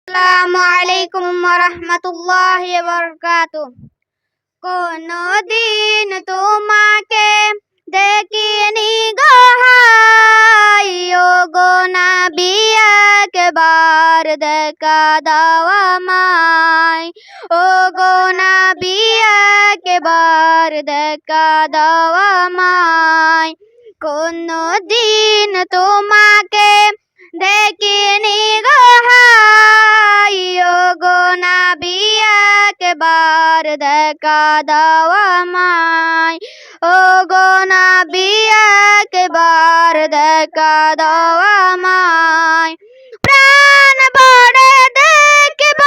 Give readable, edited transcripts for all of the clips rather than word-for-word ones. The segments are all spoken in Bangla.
আসসালামু আলাইকুম ওয়া রাহমাতুল্লাহি ওয়া বারাকাতুহু। কোনদিন তোমাকে দেখিনি গো হাই, ও গো নবী একবার দেখা দাও আমায়, ও গো নবী একবার দেখা দাও আমায়। কোনদিন তোমাকে দেখিনি গো হাই, ও গো নবী একবার দেখা দাও আমায়, ও গো নবী একবার দেখা দাও আমায়। প্রাণ ভরে দেখব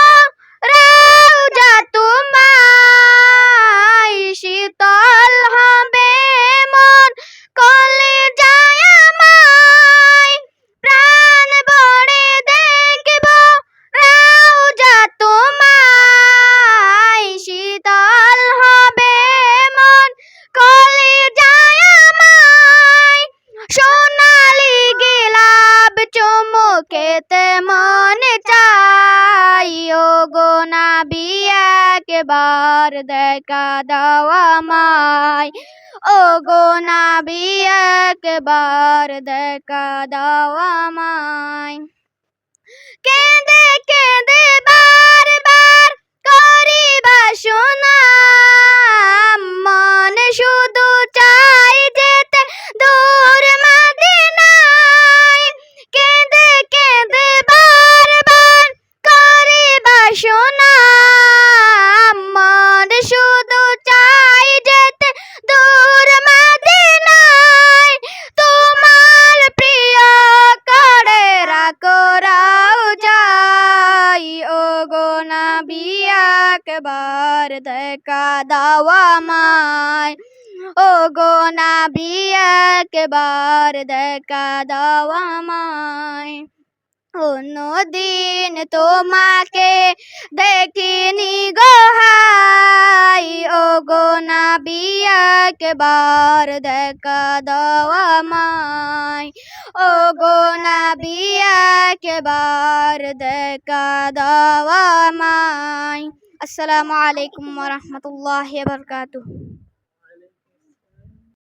রওজা তোমায়, শীতল হবে মন কলিজায় আমায়। প্রাণ ভরে দেখব রওজা তোমায়, শীতল হবে মন কলিজায় আমায়। সোনালি গোলাপ চুমুকেতে মনে চাই, ও গো নবী একবার দেখা দাও আমায়, ও গো নবী একবার দেখা দাও আমায়। কেঁদে কেঁদে বারবার করি বাসনা, মন শুধু চাই যেতে দূর মদিনায়। কেঁদে কেঁদে বারবার করি বাসনা, মন শুধু চাই যেতে দূর মদিনায়। তোমার প্রিয় করে রাখো রওজায়, ও গো নবী একবার দেখা দাও আমায়, ও গো নবী একবার দেখা দাও আমায়। অন্যদিন তোমাকে দেখিনি গো হাই, ও গো নবী একবার দেখা দাও আমায়, ও গো নবী একবার দেখা দাও আমায়। আসসালামু আলাইকুম ওয়া রাহমাতুল্লাহি ওয়া বারাকাতুহু।